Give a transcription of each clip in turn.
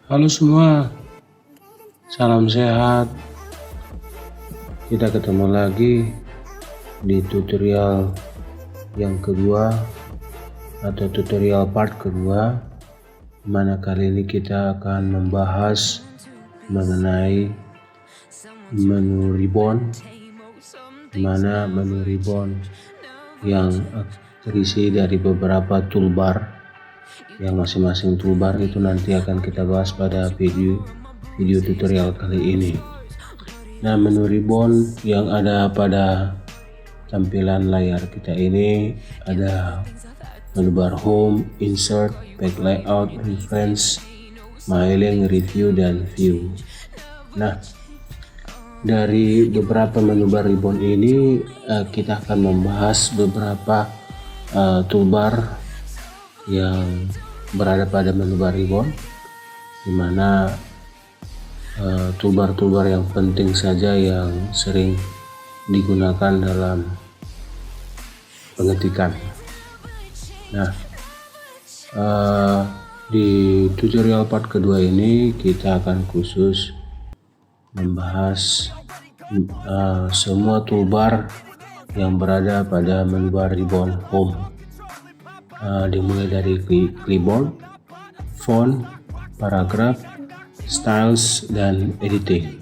Halo semua, salam sehat. Kita ketemu lagi di tutorial yang kedua atau tutorial part kedua, mana kali ini kita akan membahas mengenai menu ribbon, mana menu ribbon yang terisi dari beberapa toolbar. Yang masing-masing toolbar itu nanti akan kita bahas pada video tutorial kali ini. Nah, menu ribbon yang ada pada tampilan layar kita ini ada menu bar home, insert, back layout, reference, mailing, review, dan view. Nah, dari beberapa menu bar ribbon ini kita akan membahas beberapa toolbar yang berada pada menu bar ribbon, di mana toolbar-toolbar yang penting saja yang sering digunakan dalam pengetikan. Nah, di tutorial part kedua ini kita akan khusus membahas semua toolbar yang berada pada menu bar ribbon home, dimulai dari clipboard, font, paragraph, styles, dan editing.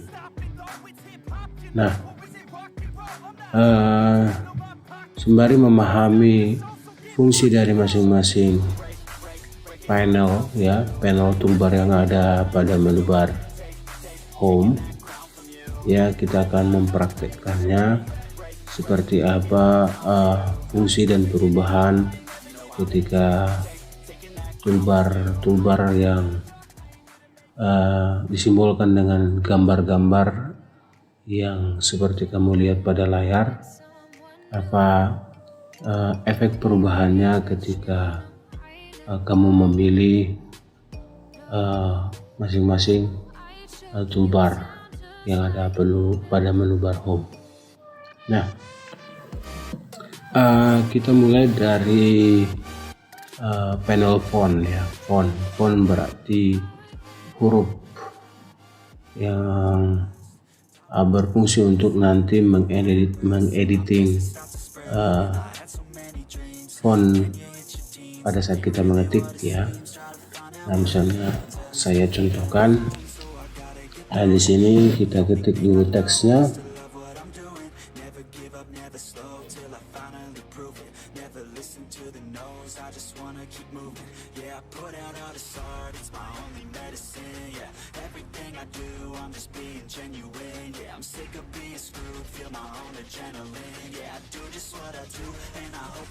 Nah, sembari memahami fungsi dari masing-masing panel toolbar yang ada pada menu bar home, kita akan mempraktekkannya seperti apa fungsi dan perubahan ketika toolbar yang disimbolkan dengan gambar-gambar yang seperti kamu lihat pada layar, apa efek perubahannya ketika kamu memilih masing-masing toolbar yang ada pada menu bar home. Nah, kita mulai dari panel font ya. Font berarti huruf yang berfungsi untuk nanti mengediting font pada saat kita mengetik ya. Nah, misalnya saya contohkan, di sini kita ketik dulu teksnya.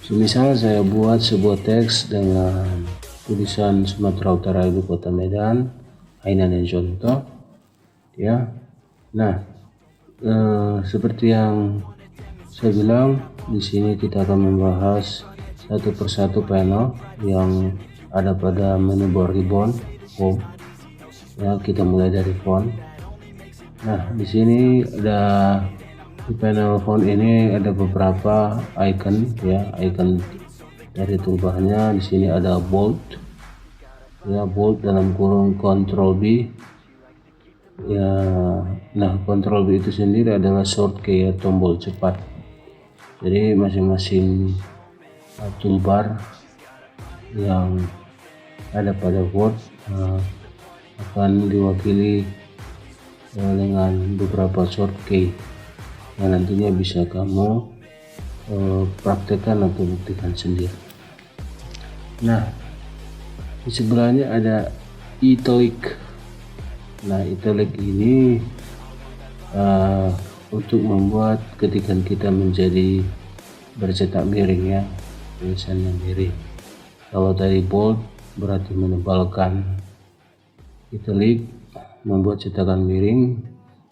Misal saya buat sebuah teks dengan tulisan Sumatera Utara Ibu Kota Medan, Hainan dan contoh ya. Nah, seperti yang saya bilang, di sini kita akan membahas satu persatu panel yang ada pada menu bar ribbon home ya. Kita mulai dari font. Nah, di sini di panel font ini ada beberapa icon ya, icon dari toolbarnya. Di sini ada bold ya, bold dalam kurung Ctrl B ya. Nah, Ctrl B itu sendiri adalah shortcut ya, tombol cepat. Jadi masing-masing toolbar yang ada pada Word akan diwakili dengan beberapa shortcut yang nantinya bisa kamu praktekkan atau buktikan sendiri. Nah, di sebelahnya ada italic. Nah, italic ini untuk membuat ketikan kita menjadi bercetak miring ya, tulisannya miring. Kalau tadi bold berarti menebalkan, italic membuat cetakan miring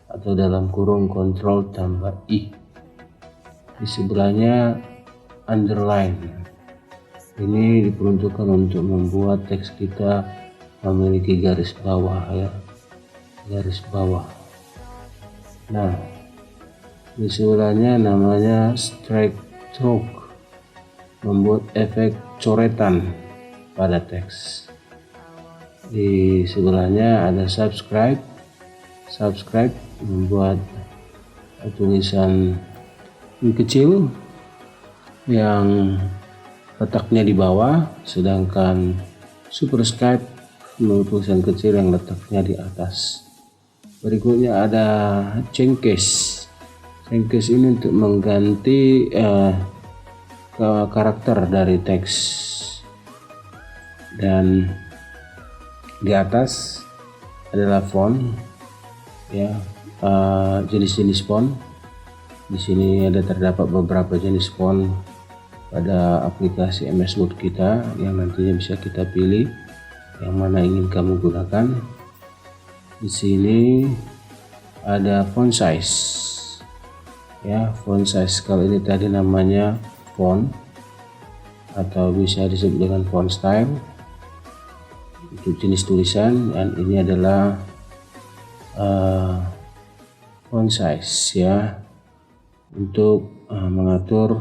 atau dalam kurung Ctrl tambah I. Di sebelahnya underline. Ini diperuntukkan untuk membuat teks kita memiliki garis bawah ya, garis bawah. Nah, di sebelahnya namanya strike stroke, membuat efek coretan pada teks. Di sebelahnya ada subscribe membuat tulisan kecil yang letaknya di bawah, sedangkan subscribe tulisan kecil yang letaknya di atas. Berikutnya ada cengkes ini untuk mengganti karakter dari teks, dan di atas adalah font ya, jenis-jenis font. Di sini terdapat beberapa jenis font pada aplikasi MS Word kita yang nantinya bisa kita pilih yang mana ingin kamu gunakan. Di sini ada font size ya, font size kalau ini tadi namanya font atau bisa disebut dengan font style untuk jenis tulisan, dan ini adalah font size ya, untuk mengatur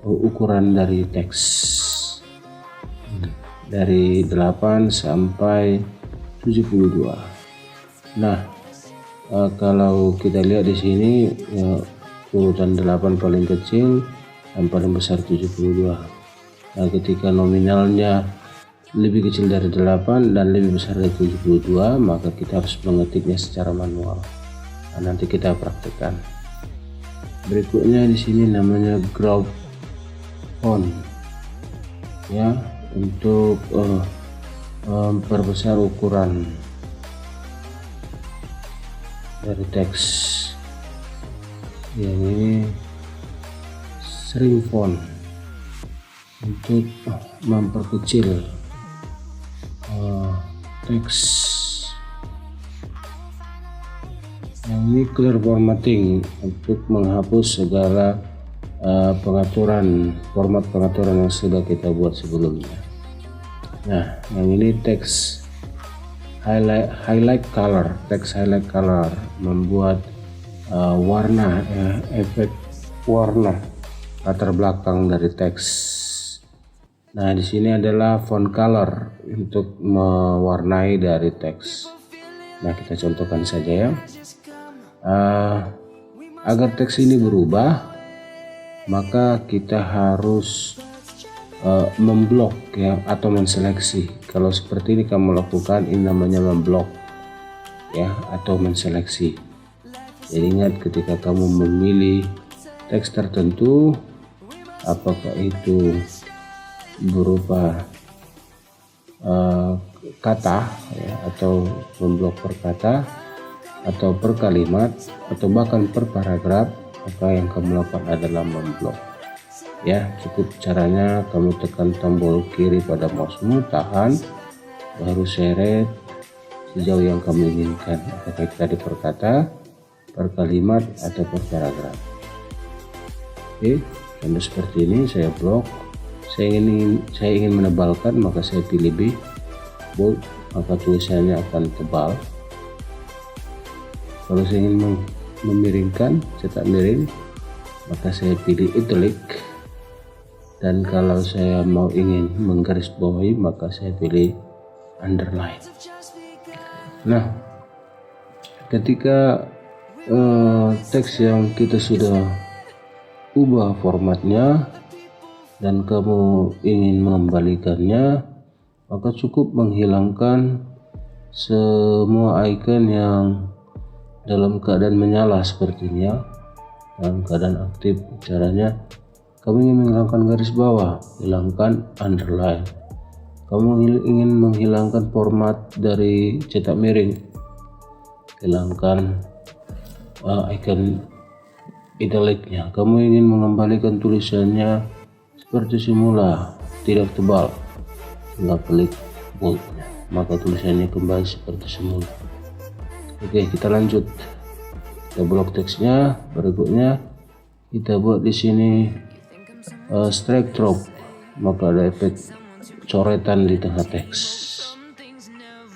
ukuran dari teks dari 8 sampai 72. Nah, kalau kita lihat di sini urutan 8 paling kecil dan paling besar 72. Nah, ketika nominalnya lebih kecil dari 8 dan lebih besar dari 72, maka kita harus mengetiknya secara manual. Nah, nanti kita praktekkan. Berikutnya di sini namanya group font ya, untuk memperbesar ukuran dari teks. Yang ini shrink font untuk memperkecil teks. Yang ini clear formatting untuk menghapus segala pengaturan yang sudah kita buat sebelumnya. Nah, yang ini teks highlight color, teks highlight color membuat warna efek warna latar belakang dari teks. Nah, di sini adalah font color untuk mewarnai dari teks. Nah, kita contohkan saja ya. Agar teks ini berubah, maka kita harus memblok ya, atau menseleksi. Kalau seperti ini kamu lakukan, ini namanya memblok ya, atau menseleksi. Jadi ingat, ketika kamu memilih teks tertentu, apakah itu berupa kata ya, atau memblok per kata atau per kalimat atau bahkan per paragraf, maka yang kamu lakukan adalah memblok ya. Cukup caranya kamu tekan tombol kiri pada mousemu, tahan, baru seret sejauh yang kamu inginkan, apakah tadi per kata, per kalimat atau per paragraf. Oke, contoh seperti ini saya blok. Saya ingin menebalkan, maka saya pilih B bold, maka tulisannya akan tebal. Kalau saya ingin memiringkan, cetak miring, maka saya pilih italic. Dan kalau saya ingin menggarisbawahi, maka saya pilih underline. Nah, ketika teks yang kita sudah ubah formatnya dan kamu ingin mengembalikannya, maka cukup menghilangkan semua icon yang dalam keadaan menyala seperti ini ya, dalam keadaan aktif. Caranya, kamu ingin menghilangkan garis bawah, hilangkan underline. Kamu ingin menghilangkan format dari cetak miring, hilangkan icon italicnya. Kamu ingin mengembalikan tulisannya seperti semula, tidak tebal, tinggal klik boldnya, maka tulisannya kembali seperti semula. Oke, kita lanjut. Kita blok teksnya. Berikutnya kita buat di sini strike through, maka ada efek coretan di tengah teks.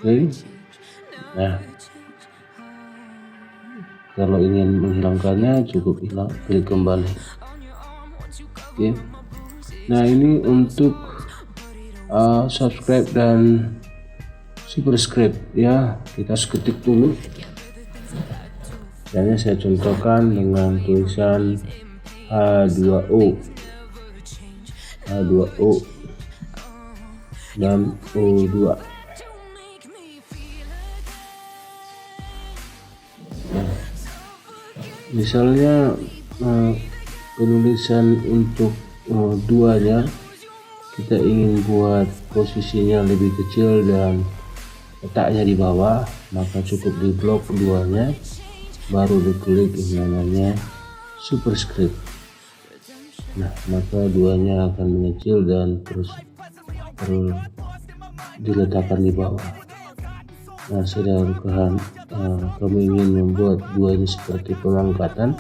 Oke. Nah, kalau ingin menghilangkannya cukup klik kembali. Oke. Nah, ini untuk subscribe dan superscript ya, kita harus ketik dulu. Misalnya saya contohkan dengan tulisan H2O dan O2. Nah, misalnya penulisan untuk duanya kita ingin buat posisinya lebih kecil dan letaknya di bawah, maka cukup di blok duanya, baru diklik yang namanya superscript. Nah, maka duanya akan mengecil dan terus diletakkan di bawah. Nah, sedangkan kami ingin membuat duanya seperti pengangkatan,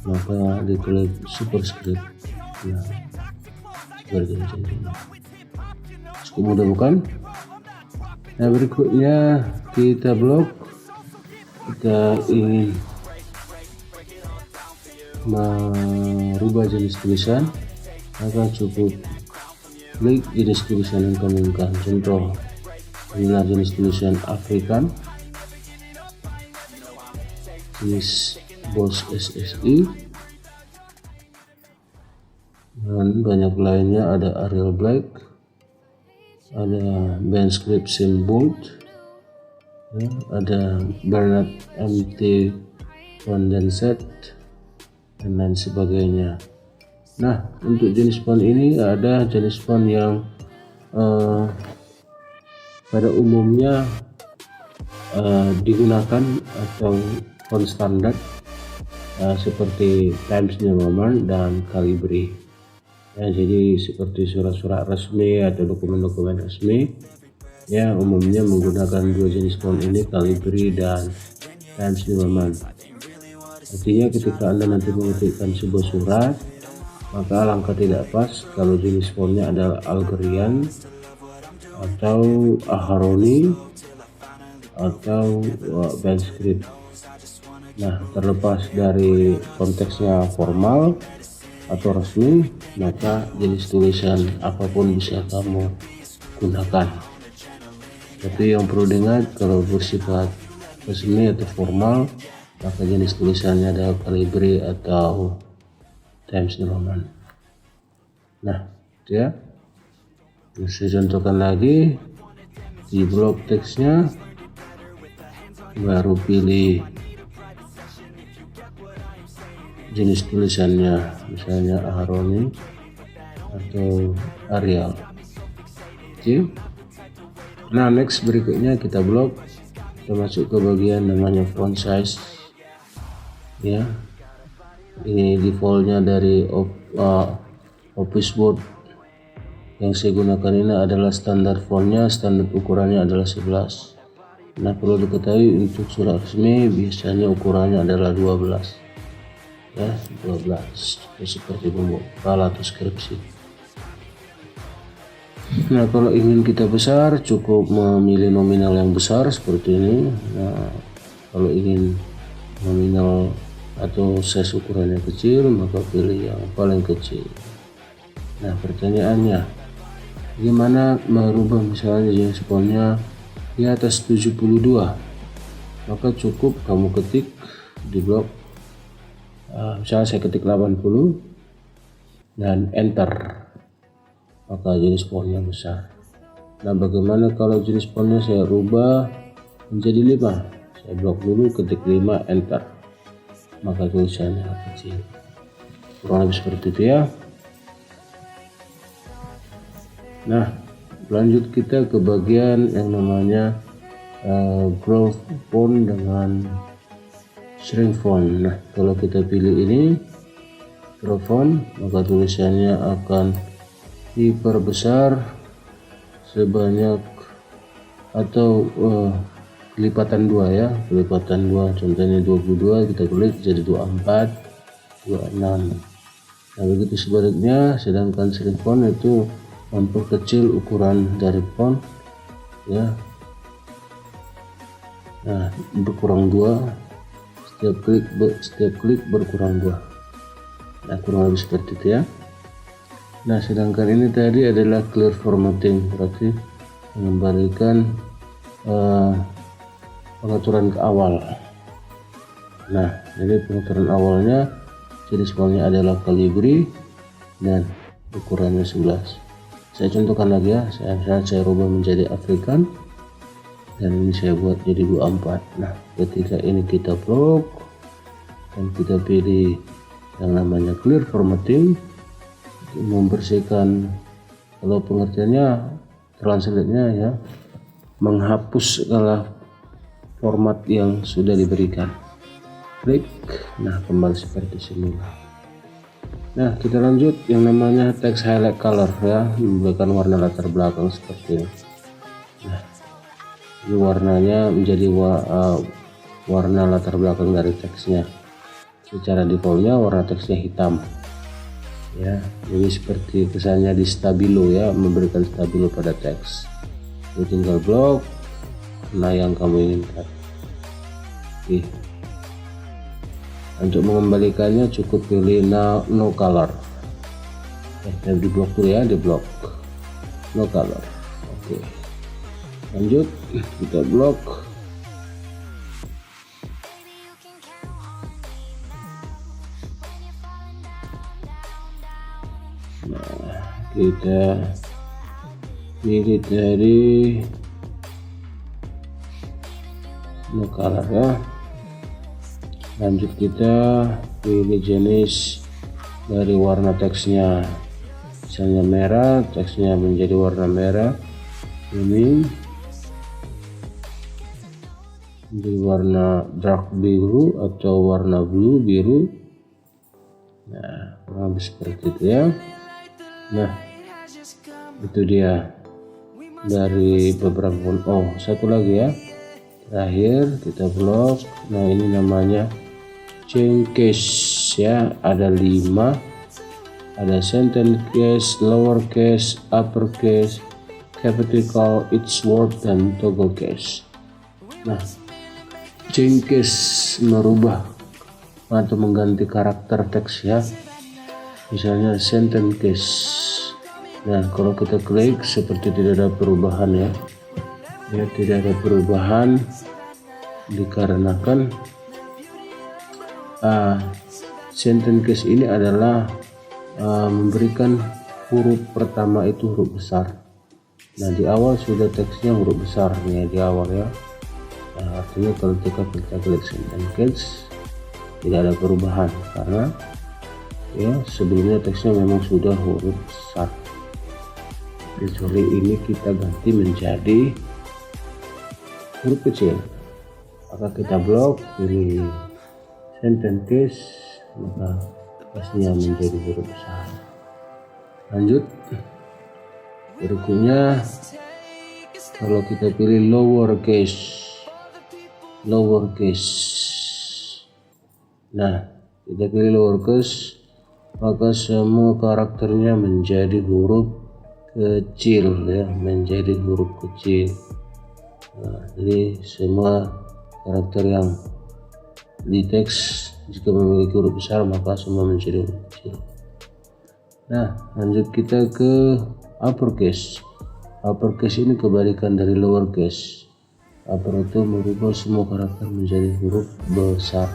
maka diklik superscript. Nah, seperti ini. Cukup mudah bukan? Nah, berikutnya kita blok. Kita ingin merubah jenis tulisan, maka cukup klik jenis tulisan yang kami inginkan. Contoh, inilah jenis tulisan African, jenis Boss SSI, dan banyak lainnya. Ada Arial Black, ada Ben Script Bold, ya, ada Bernard MT Condensate, dan lain sebagainya. Nah, untuk jenis font ini ada jenis font yang pada umumnya digunakan atau font standar seperti Times New Roman dan Calibri. Ya, jadi seperti surat-surat resmi atau dokumen-dokumen resmi, ya umumnya menggunakan dua jenis font ini, Calibri dan Times New Roman. Artinya ketika Anda nanti mengetikkan sebuah surat, maka alangkah tidak pas kalau jenis fontnya adalah Algerian atau Aharoni atau Benscript. Nah, terlepas dari konteksnya formal atau resmi, maka jenis tulisan apapun bisa kamu gunakan. Tapi yang perlu diingat, kalau bersifat resmi atau formal, maka jenis tulisannya adalah Calibri atau Times New Roman. Nah, itu ya. Saya contohkan lagi di blok teksnya, baru pilih jenis tulisannya, misalnya Aharoni atau Arial. Oke. Nah, next berikutnya kita blok, kita masuk ke bagian namanya font size. Ya, ini defaultnya dari Office Word. Yang saya gunakan ini adalah standar fontnya, standar ukurannya adalah 11. Nah, perlu diketahui untuk surat resmi biasanya ukurannya adalah 12. Ya, 12 seperti pembekal atau skripsi. Nah, kalau ingin kita besar, cukup memilih nominal yang besar seperti ini. Nah, kalau ingin nominal atau size ukurannya kecil, maka pilih yang paling kecil. Nah, pertanyaannya, bagaimana merubah misalnya jenis fontnya di atas 72? Maka cukup kamu ketik di blok, misalnya saya ketik 80 dan enter, maka jenis fontnya besar. Nah, bagaimana kalau jenis fontnya saya rubah menjadi 5? Saya blok dulu, ketik 5, enter, maka tulisannya kecil. Kurang lebih seperti itu ya. Nah, lanjut kita ke bagian yang namanya growth font dengan shrink font. Nah, kalau kita pilih ini growth font, maka tulisannya akan diperbesar sebanyak atau kelipatan 2 ya, kelipatan 2. Contohnya 22, kita klik jadi 24, 26. Nah, begitu sebaliknya, sedangkan shrink font itu memperkecil ukuran dari font ya. Nah, berkurang 2, setiap klik berkurang 2. Nah, kurang lebih seperti itu ya. Nah, sedangkan ini tadi adalah clear formatting, berarti mengembalikan pengaturan ke awal. Nah, jadi pengaturan awalnya jenis filenya adalah Calibri dan ukurannya 11. Saya contohkan lagi ya, saya rubah menjadi African dan ini saya buat jadi 24. Nah, ketika ini kita blok dan kita pilih yang namanya clear formatting, membersihkan, kalau pengertiannya translate-nya ya, menghapus segala format yang sudah diberikan. Klik, nah kembali seperti semula. Nah, kita lanjut yang namanya text highlight color ya, memberikan warna latar belakang seperti ini. Nah, ini warnanya menjadi warna latar belakang dari teksnya. Secara defaultnya warna teksnya hitam ya, jadi seperti kesannya di stabilo ya, memberikan stabilo pada teks. Jadi tinggal blok nah yang kamu inginkan. Oke. Untuk mengembalikannya cukup pilih no color. Dan di blok dulu ya, di blok no color. Oke. Lanjut kita blok. Nah, kita pilih dari no color ya. Lanjut kita pilih jenis dari warna teksnya, misalnya merah, teksnya menjadi warna merah, ini menjadi warna dark biru atau warna blue biru. Nah, seperti itu ya. Nah, itu dia dari beberapa font. Oh, satu lagi ya, terakhir kita blok. Nah, ini namanya change case ya, ada 5, ada sentence case, lower case, upper case, capital each word, dan toggle case. Nah, change case merubah atau mengganti karakter teks ya, misalnya sentence case. Nah, kalau kita klik seperti tidak ada perubahan ya, tidak ada perubahan dikarenakan sentence case ini adalah memberikan huruf pertama itu huruf besar. Nah, di awal sudah teksnya huruf besar nih di awal ya. Nah, artinya kalau kita klik sentence case tidak ada perubahan karena ya sebelumnya teksnya memang sudah huruf besar. Kecuali ini kita ganti menjadi huruf kecil, maka kita blok, pilih sentence case, maka pastinya menjadi huruf besar. Lanjut berikutnya, kalau kita pilih lower case, nah kita pilih lower case, maka semua karakternya menjadi huruf kecil ya, menjadi huruf kecil. Nah, jadi semua karakter yang di teks jika memiliki huruf besar maka semua menjadi huruf kecil. Nah, lanjut kita ke uppercase. Uppercase ini kebalikan dari lowercase. Upper itu merubah semua karakter menjadi huruf besar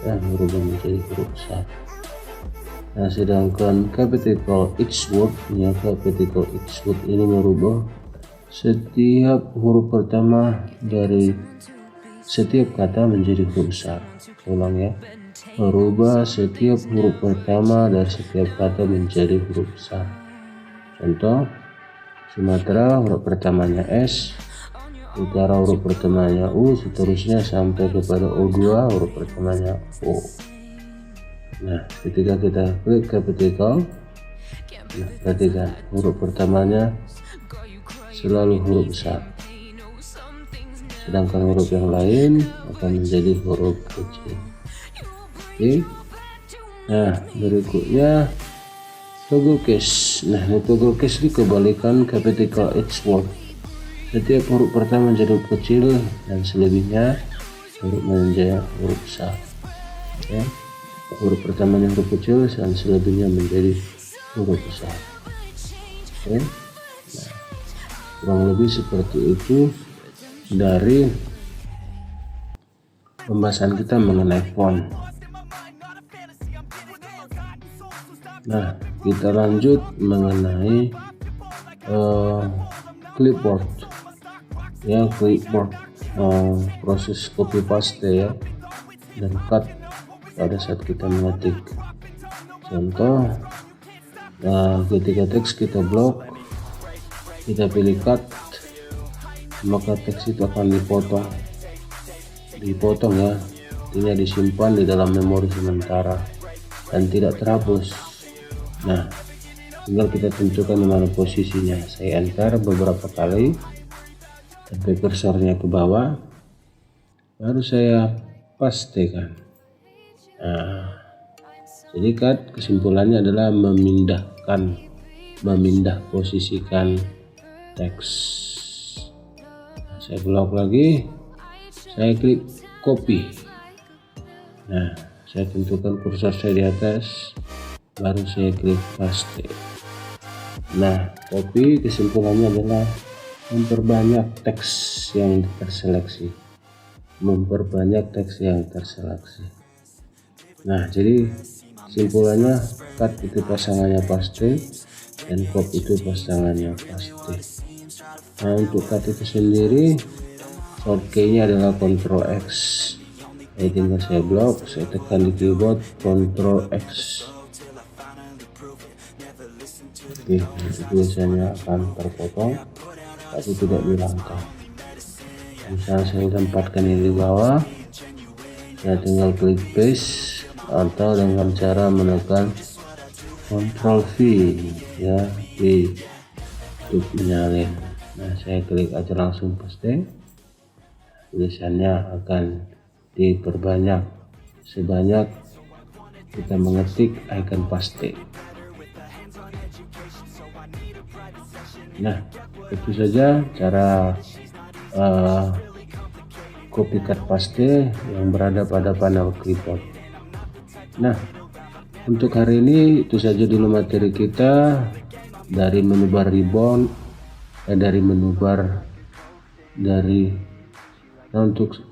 dan merubah menjadi huruf besar. Nah, sedangkan capital each word ya, capital each word ini merubah setiap huruf pertama dari setiap kata menjadi huruf besar. Ulang ya, merubah setiap huruf pertama dari setiap kata menjadi huruf besar. Contoh, Sumatera huruf pertamanya S, Utara huruf pertamanya U, seterusnya sampai kepada O2 huruf pertamanya O. Nah, ketika kita klik capital, nah, perhatikan huruf pertamanya selalu huruf besar, sedangkan huruf yang lain akan menjadi huruf kecil. Oke. Nah, berikutnya toggle case. Nah, toggle case ini kebalikan capital H word. Setiap huruf pertama menjadi huruf kecil dan selebihnya huruf menjadi huruf besar. Ya. Huruf pertamanya huruf kecil dan selebihnya menjadi huruf besar. Oke. Nah, kurang lebih seperti itu dari pembahasan kita mengenai font. Nah, kita lanjut mengenai clipboard ya, proses copy paste ya dan cut pada saat kita mengetik. Contoh, ketika teks kita blok, kita pilih cut, maka teks itu akan dipotong ya, artinya disimpan di dalam memori sementara dan tidak terhapus. Nah, tinggal kita tentukan di mana posisinya. Saya enter beberapa kali sampai kursornya ke bawah, baru saya pastekan. Nah, jadi kesimpulannya adalah memindah posisikan teks. Saya blok lagi, saya klik copy. Nah, saya tentukan kursor saya di atas, baru saya klik paste. Nah, copy kesimpulannya adalah memperbanyak teks yang terseleksi. Nah, jadi kesimpulannya cut itu pasangannya paste dan copy itu pasangannya paste. Nah, untuk cut itu sendiri shortcut-nya adalah Ctrl X. Jadi tinggal saya blok, saya tekan di keyboard Ctrl X. Oke, tulisannya akan terpotong tapi tidak dihilangkan. Misalnya saya tempatkan ini di bawah, saya tinggal klik paste atau dengan cara menekan Ctrl V ya untuk menyalin. Nah, saya klik aja langsung paste. Tulisannya akan diperbanyak sebanyak kita mengetik icon paste. Nah, itu saja cara copy cut paste yang berada pada panel clipboard. Nah, untuk hari ini itu saja dulu materi kita dari menu bar ribbon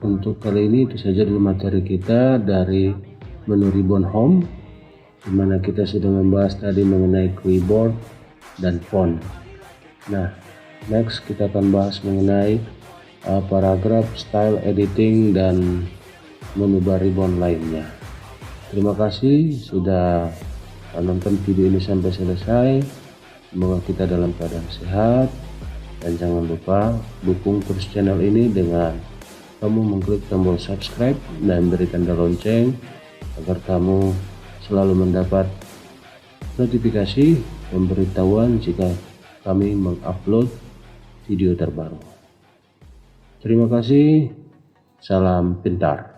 untuk kali ini itu saja dulu materi kita dari menu ribbon home, dimana kita sudah membahas tadi mengenai keyboard dan font. Nah, next kita akan bahas mengenai paragraf, style editing dan menu bar ribbon lainnya. Terima kasih sudah menonton video ini sampai selesai. Semoga kita dalam keadaan sehat, dan jangan lupa dukung terus channel ini dengan kamu mengklik tombol subscribe dan beri tanda lonceng agar kamu selalu mendapat notifikasi pemberitahuan jika kami mengupload video terbaru. Terima kasih, salam pintar.